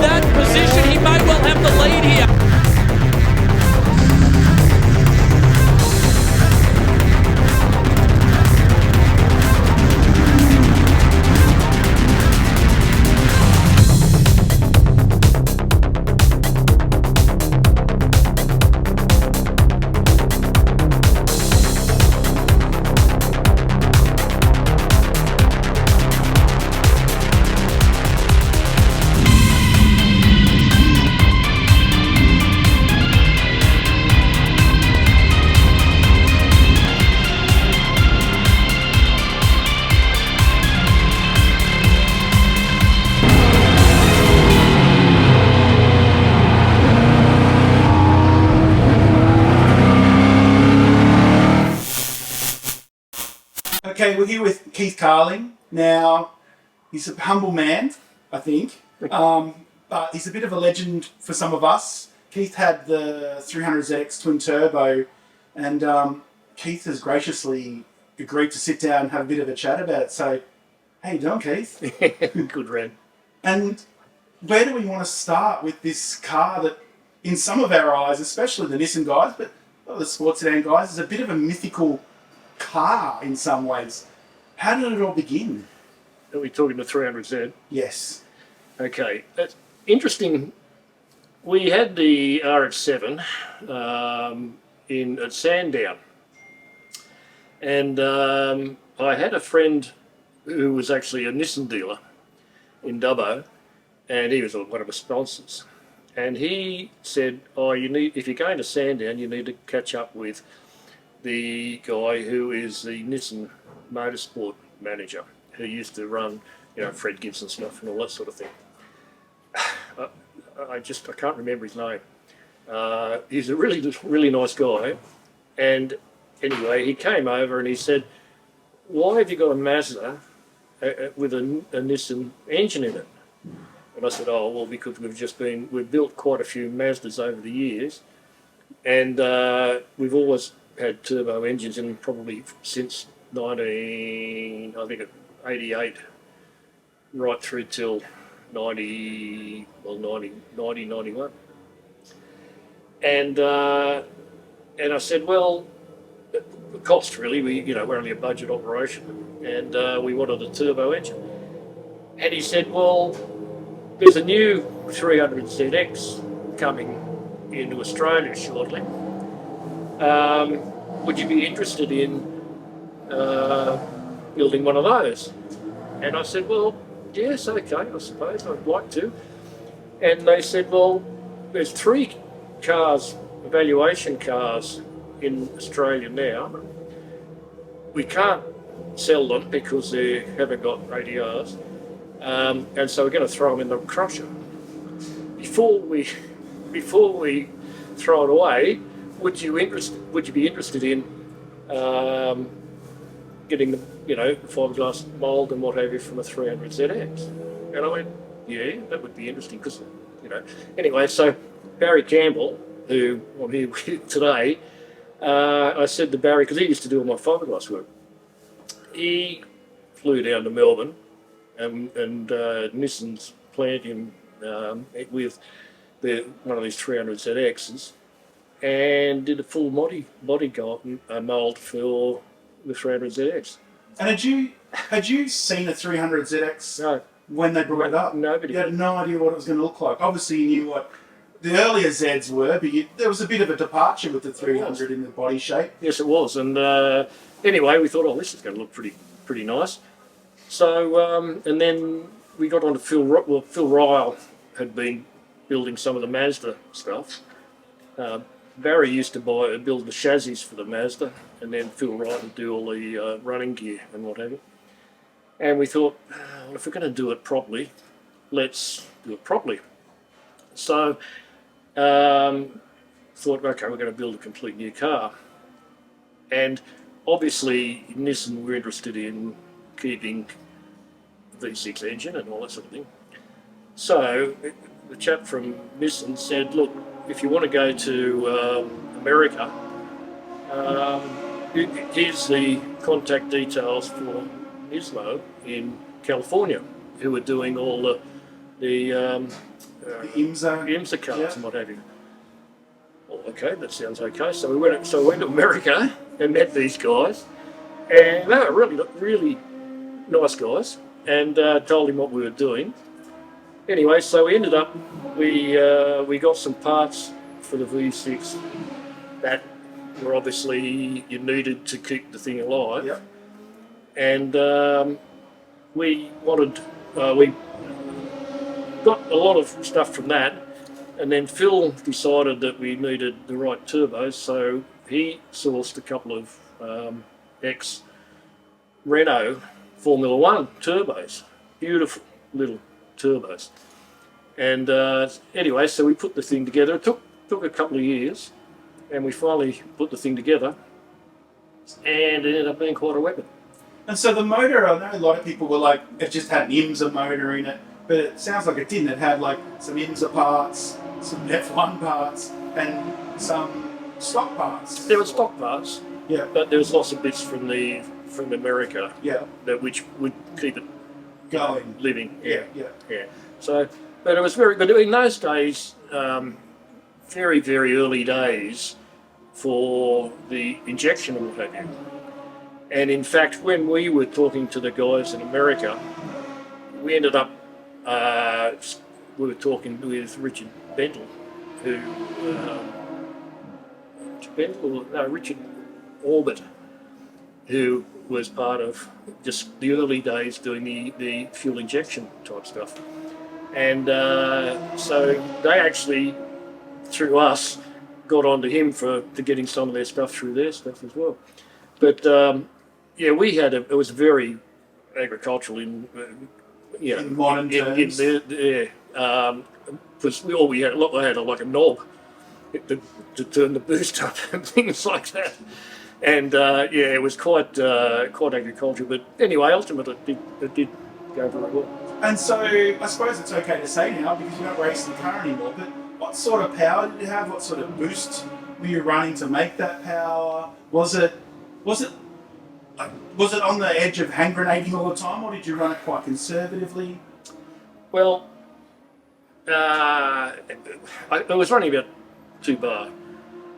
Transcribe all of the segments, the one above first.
that position. He may well have the lead here. Okay, we're here with Keith Carling. Now, he's a humble man, I think, but he's a bit of a legend for some of us. Keith had the 300ZX twin turbo, and Keith has graciously agreed to sit down and have a bit of a chat about it. So, how you doing, Keith? Good, Ren. And where do we want to start with this car that, in some of our eyes, especially the Nissan guys, but the sports sedan guys, is a bit of a mythical car in some ways. How did it all begin? Are we talking the 300Z? Yes. Okay, that's interesting. We had the RX-7 at Sandown, and I had a friend who was actually a Nissan dealer in Dubbo, and he was one of the sponsors. And he said, "Oh, if you're going to Sandown, you need to catch up with the guy who is the Nissan Motorsport manager, who used to run, Fred Gibson stuff and all that sort of thing." I can't remember his name. He's a really nice guy. And anyway, he came over and he said, "Why have you got a Mazda with a Nissan engine in it?" And I said, "Oh, well, because we've built quite a few Mazdas over the years, and we've always had turbo engines in probably since 88 right through till 91. And I said, well, the cost really, we're only a budget operation, and we wanted a turbo engine. And he said, well, there's a new 300ZX coming into Australia shortly. Would you be interested in building one of those? And I said, well, yes, okay, I suppose I'd like to. And they said, well, there's 3 cars, evaluation cars in Australia now. We can't sell them because they haven't got ADRs, and so we're going to throw them in the crusher. Before we throw it away, would you be interested in getting the fiberglass mould and what have you from a 300ZX? And I went, yeah, that would be interesting because Anyway, so Barry Campbell, who I'm here with today, I said to Barry, because he used to do all my fiberglass work, he flew down to Melbourne and Nissan's plant him with one of these 300ZXs and did a full body mould for the 300ZX. And had you seen a 300ZX No. when they brought it up? Nobody. You had no idea what it was going to look like. Obviously, you knew what the earlier Zs were, but there was a bit of a departure with the 300 in the body shape. Yes, it was. And anyway, we thought, oh, this is going to look pretty nice. So, and then we got on to Phil Ryle had been building some of the Mazda stuff. Barry used to build the chassis for the Mazda, and then Phil Wright would do all the running gear and what have you. And we thought, well, if we're going to do it properly, let's do it properly. So, thought, okay, we're going to build a complete new car. And obviously, Nissan were interested in keeping the V6 engine and all that sort of thing. So, the chap from Nissan said, look, if you want to go to America, here's the contact details for Nismo in California, who are doing all the The IMSA cars and what have you. Well, okay, that sounds okay. So we went to America and met these guys, and they were really nice guys, and told him what we were doing. Anyway, so we ended up we got some parts for the V6 that were obviously you needed to keep the thing alive, Yep. and we got a lot of stuff from that. And then Phil decided that we needed the right turbos, so he sourced a couple of ex-Renault Formula One turbos, beautiful little turbos. And anyway, so we put the thing together. It took a couple of years, and we finally put the thing together, and it ended up being quite a weapon. And so the motor, I know a lot of people were like, it just had an IMSA motor in it, but it sounds like it didn't. It had like some IMSA parts, some F1 parts, and some stock parts. There were stock parts, Yeah. but there was lots of bits from America, Yeah. which would keep it Going. living. Yeah. So, but it was but in those days, very, very early days for the injection and what have you. And in fact, when we were talking to the guys in America, we ended up, we were talking with Richard Bentle, who, Richard Orbit, who was part of just the early days doing the fuel injection type stuff. And so they actually, through us, got onto him for getting some of their stuff through their stuff as well. But yeah, it was very agricultural in modern terms. Because we had like a knob to turn the boost up and things like that. And yeah, it was quite agricultural. But anyway, ultimately it did go very well. And so I suppose it's okay to say now because you're not racing the car anymore, but what sort of power did you have? What sort of boost were you running to make that power? Was it on the edge of hand grenading all the time, or did you run it quite conservatively? Well, I was running about 2 bar,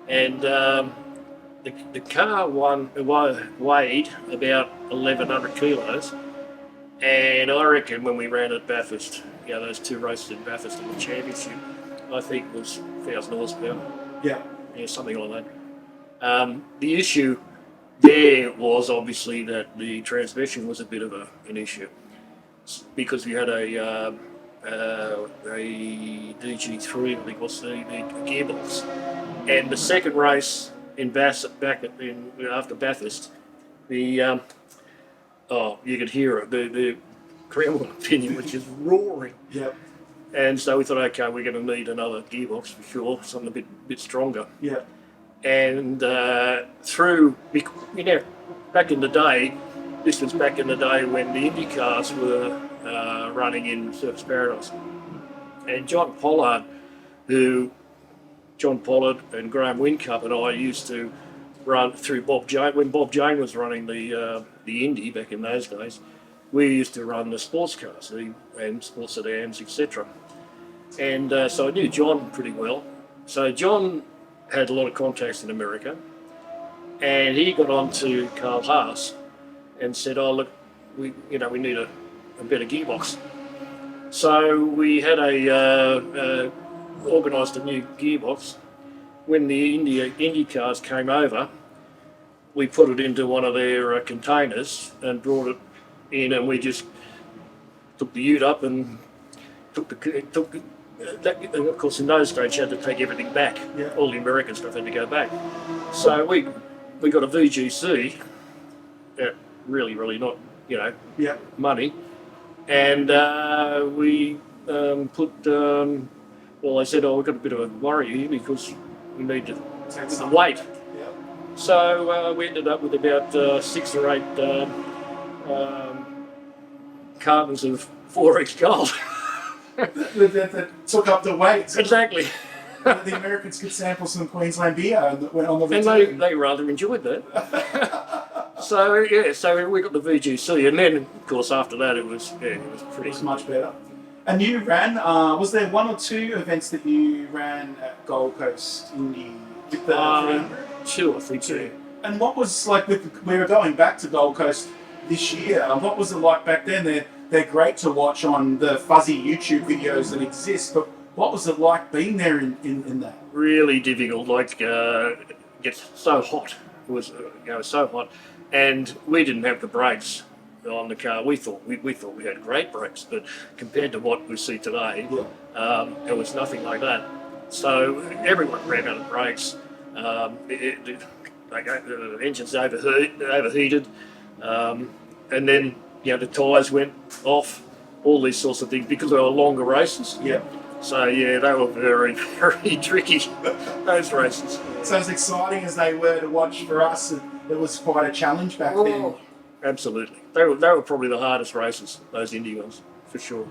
and the car weighed about 1,100 kilos, and I reckon when we ran at Bathurst, those 2 races in Bathurst in the championship, I think it was 1,000 horsepower. Yeah, something like that. The issue there was obviously that the transmission was a bit of an issue because we had a DG3, I think was the gearbox, and the second race in after Bathurst, you could hear it, the ground pinion was just roaring. yeah, And so we thought, okay, we're going to need another gearbox for sure, something a bit stronger. yeah. And back in the day, this was back in the day when the Indy cars were running in Surfers Paradise. And John Pollard and Graham Whincup and I used to run through Bob Jane. When Bob Jane was running the Indy back in those days, we used to run the sports cars and sports sedans, etc. And so I knew John pretty well. So John had a lot of contacts in America, and he got on to Carl Haas and said, "Oh look, we need a better gearbox." So we had organised a new gearbox. When the Indy cars came over, we put it into one of their containers and brought it in, and we just took the ute up and and of course in those days you had to take everything back. Yeah. All the American stuff had to go back. So we got a VGC at really not Yeah. money, and we put well, I said, we've got a bit of a worry here because we need to Take the some. weight. Yeah. So we ended up with about 6 or 8 cartons of 4X gold. that took up the weight. Exactly. The Americans could sample some Queensland beer and went on the And return. they rather enjoyed that. So we got the VGC, and then of course after that it was pretty It was much better. And you ran, was there one or two events that you ran at Gold Coast with the 300? Two, I think. Two. And what was like, we were going back to Gold Coast this year, what was it like back then? They're great to watch on the fuzzy YouTube videos that exist, but what was it like being there in that? Really difficult, like, it gets so hot. It was, so hot. And we didn't have the brakes on the car. We thought we had great brakes, but compared to what we see today, it was nothing like that. So everyone ran out of brakes. The engines overheated, and then the tyres went off. All these sorts of things because they were longer races. Yeah. So yeah, they were very, very tricky, those races. So as exciting as they were to watch for us, it was quite a challenge back then. Absolutely. They were probably the hardest races, those Indy ones, for sure.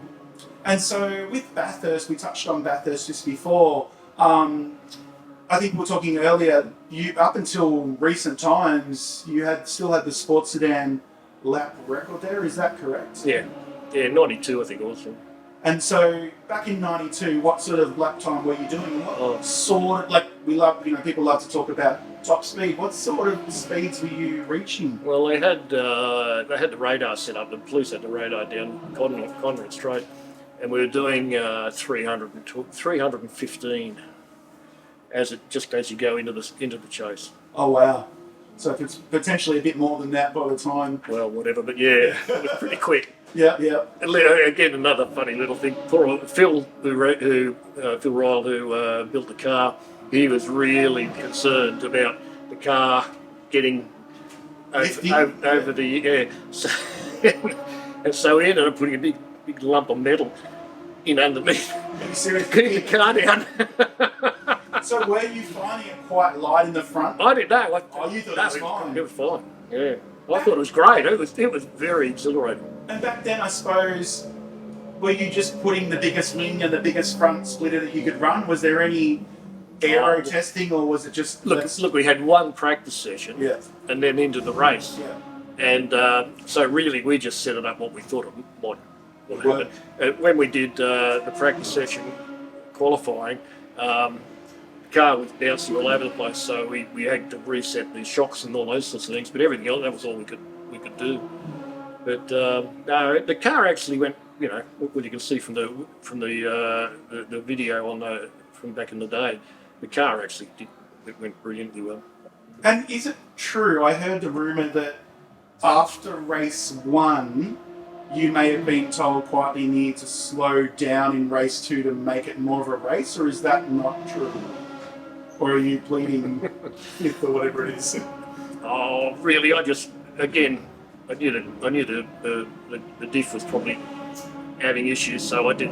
And so with Bathurst, we touched on Bathurst just before. I think we were talking earlier, up until recent times, you still had the sports sedan lap record there, is that correct? Yeah, 92 I think it was. And so back in 92, what sort of lap time were you doing? What sort of, like, we love, people love to talk about top speed. What sort of speeds were you reaching? Well, they had the radar set up. The police had the radar down Conrad Straight, and we were doing 315 as you go into the chase. Oh wow! So if it's potentially a bit more than that by the time. Well, whatever, but yeah, it was pretty quick. Yeah, yeah. Again, another funny little thing. Poor Phil, Phil Ryle, who built the car, he was really concerned about the car getting over the air. So, and so he ended up putting a big lump of metal in underneath, getting the car down. So were you finding it quite light in the front? I didn't know. You thought it was fine? It was fine. Yeah, I thought it was great. It was very exhilarating. And back then, I suppose, were you just putting the biggest wing and the biggest front splitter that you could run? Was there any aero testing, or was it just... Look, we had one practice session, and then into the race. Yeah. And so really, we just set it up what we thought it might happen. When we did the practice session qualifying, the car was bouncing all over the place, so we had to reset the shocks and all those sorts of things. But everything else, that was all we could do. But no, the car actually went. What you can see from the video from back in the day, the car actually went brilliantly well. And is it true? I heard the rumor that after race 1, you may have been told quite near to slow down in race 2 to make it more of a race, or is that not true? Or are you pleading with or whatever it is? Oh, really? I knew the diff was probably having issues, so I did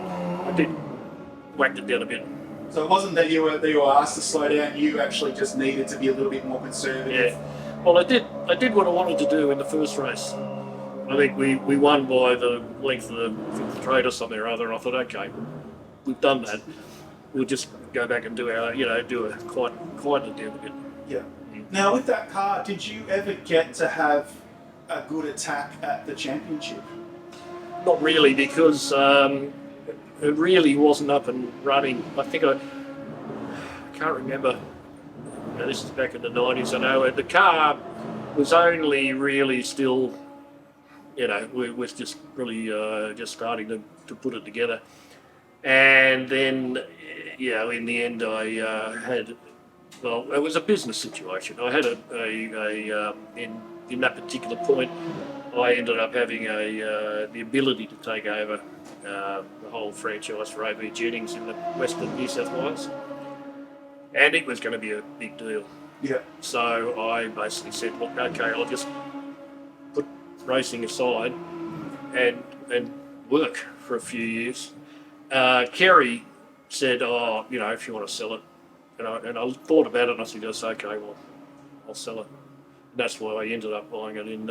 whacked it down a bit. So it wasn't that you were asked to slow down. You actually just needed to be a little bit more conservative. Yeah. Well, I did what I wanted to do in the first race. I think we won by the length of the trade or something or other, and I thought, okay, we've done that. We'll just go back and quieten it down a bit. Yeah. Now, with that car, did you ever get to have a good attack at the championship? Not really, because it really wasn't up and running. I think I can't remember. This is back in the 90s. I know the car was only really still, was just really just starting to put it together. And then, in the end, I had. Well, it was a business situation. I had in that particular point, I ended up having the ability to take over the whole franchise for AV Jennings in the western New South Wales, and it was going to be a big deal. Yeah. So I basically said, look, okay, I'll just put racing aside and work for a few years. Kerry said, if you want to sell it, and I thought about it, and I said, yes, okay, well, I'll sell it. And that's why I ended up buying it in,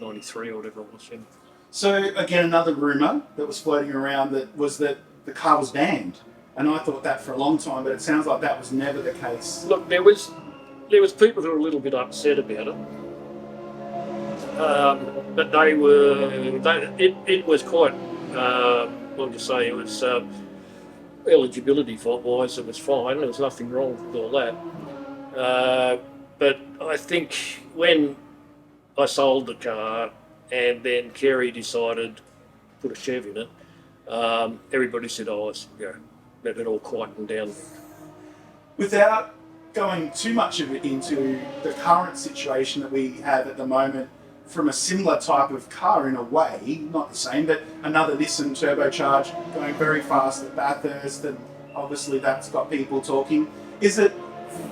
93 or whatever it was. Yeah. So, again, another rumour that was floating around was that the car was banned. And I thought that for a long time, but it sounds like that was never the case. Look, there was people who were a little bit upset about it. But it was quite like you say, it was eligibility wise, it was fine. There was nothing wrong with all that. But I think when I sold the car and then Kerry decided to put a chev in it, everybody said, "Oh, it's, let it all quieten down." Without going too much of it into the current situation that we have at the moment from a similar type of car in a way, not the same, but another Nissan turbocharged going very fast at Bathurst, and obviously that's got people talking. Is it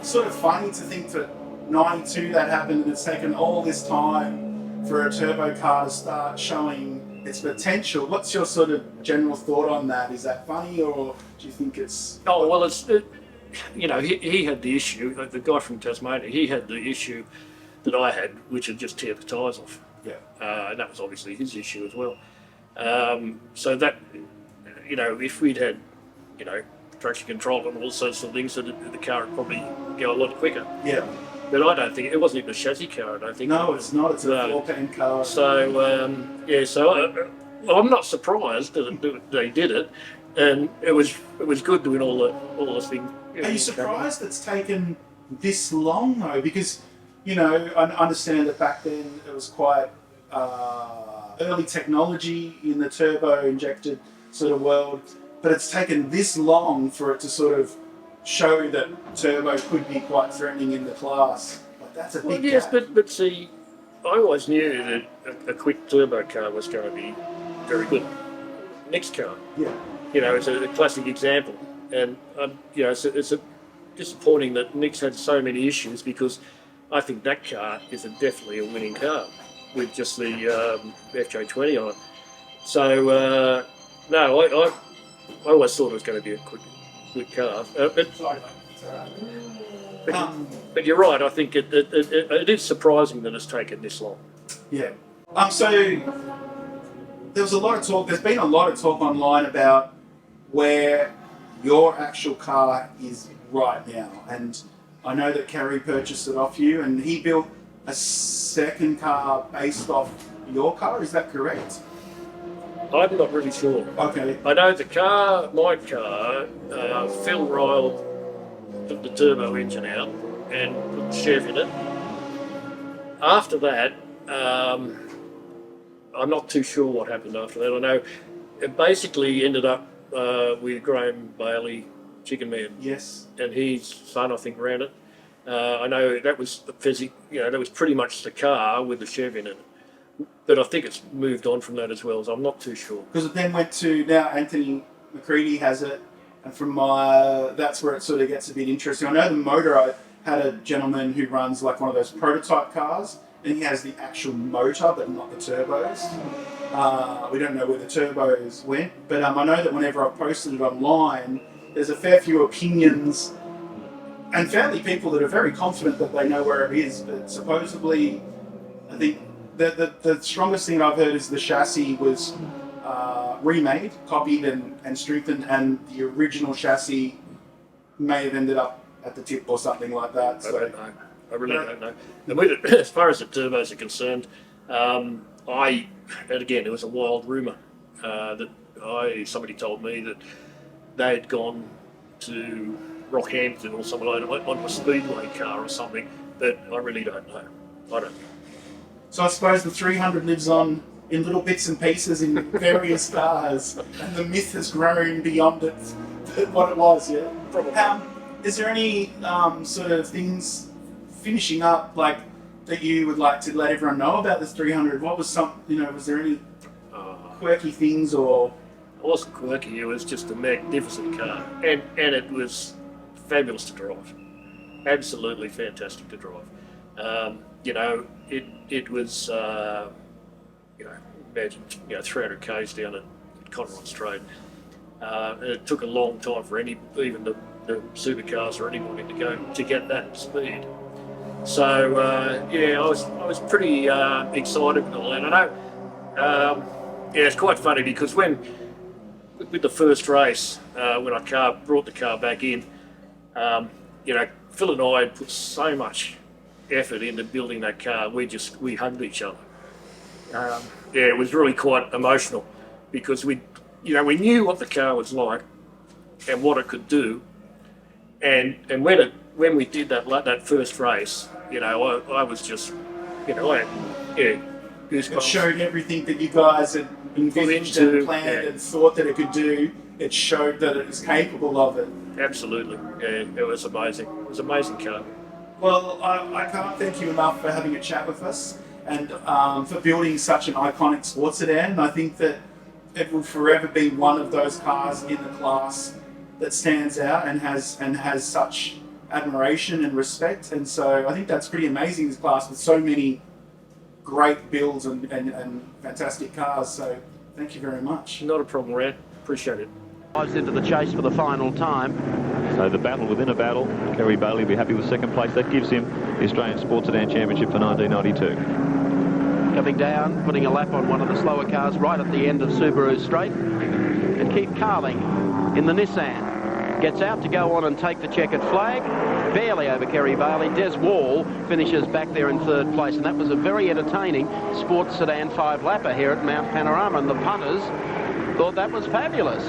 sort of funny to think that 92 that happened and it's taken all this time for a turbo car to start showing its potential? What's your sort of general thought on that? Is that funny, or do you think it's... Oh, well, he had the issue, the guy from Tasmania, he had the issue that I had, which had just tear the tyres off. Yeah. And that was obviously his issue as well. So that, if we'd had, traction control and all sorts of things, so the car would probably go a lot quicker. Yeah. But I don't think, it wasn't even a chassis car, I don't think. No, it's not. It's a 4-pan car. So, I'm not surprised that they did it. And it was good doing all the things. Are you surprised it's taken this long though? Because, I understand that back then it was quite early technology in the turbo injected sort of world, but it's taken this long for it to sort of show that turbo could be quite threatening in the class. Like, that's a big yes, gap. but see, I always knew that a quick turbo car was going to be very good. Next car. Yeah. It's a classic example, and it's a disappointing that Nick's had so many issues, because I think that car is definitely a winning car with just the FJ20 on it. So no, I always thought it was going to be a quick car, but you're right. I think it is surprising that it's taken this long. Yeah. So there was a lot of talk. There's been a lot of talk online about where your actual car is right now, and I know that Kerry purchased it off you, and he built a second car based off your car. Is that correct? I'm not really sure. Okay. I know my car, Phil Ryle took the turbo engine out and put the chev in it. After that, I'm not too sure what happened after that. I know it basically ended up with Graham Bailey, Chicken Man. Yes. And his son, I think, ran it. I know that was that was pretty much the car with the chev in it. But I think it's moved on from that as well, so I'm not too sure. Because it then went to, now Anthony McCready has it, and from that's where it sort of gets a bit interesting. I know the motor, I had a gentleman who runs like one of those prototype cars, and he has the actual motor, but not the turbos. We don't know where the turbos went, but I know that whenever I've posted it online, there's a fair few opinions, and fairly people that are very confident that they know where it is, but supposedly, I think the strongest thing I've heard is the chassis was remade, copied and strengthened, and the original chassis may have ended up at the tip or something like that. So. I don't know. I really don't know. And as far as the turbos are concerned, and again, it was a wild rumour that somebody told me that they had gone to Rockhampton or something like that on a speedway car or something, but I really don't know. I don't know. So I suppose the 300 lives on in little bits and pieces in various cars, and the myth has grown beyond what it was, yeah? Probably. Is there any sort of things finishing up, like, that you would like to let everyone know about this 300? What was was there any quirky things, or? It wasn't quirky, it was just a magnificent car, and it was fabulous to drive. Absolutely fantastic to drive. It was, imagine, 300 k's down at Conrod Straight. And it took a long time for even the supercars or anybody to get that speed. So I was pretty excited with all that. I know, it's quite funny because with the first race, when I brought the car back in, Phil and I had put so much effort into building that car. We hugged each other. It was really quite emotional because we you know, we knew what the car was like and what it could do, and when we did that first race, you know, I was just, you know, goosebumps. It showed everything that you guys had envisaged and planned and thought that it could do. It showed that it was capable of it. Absolutely, yeah, it was amazing. It was an amazing car. Well, I can't thank you enough for having a chat with us and for building such an iconic sports sedan. And I think that it will forever be one of those cars in the class that stands out and has such admiration and respect. And so I think that's pretty amazing, this class with so many great builds and fantastic cars. So thank you very much. Not a problem, Rad. Appreciate it. Into the chase for the final time. So the battle within a battle. Kerry Bailey will be happy with second place. That gives him the Australian Sports Sedan Championship for 1992. Coming down, putting a lap on one of the slower cars right at the end of Subaru Straight. And Keith Carling in the Nissan gets out to go on and take the checkered flag. Barely over Kerry Bailey. Des Wall finishes back there in third place. And that was a very entertaining Sports Sedan 5-lapper here at Mount Panorama. And the punters thought that was fabulous.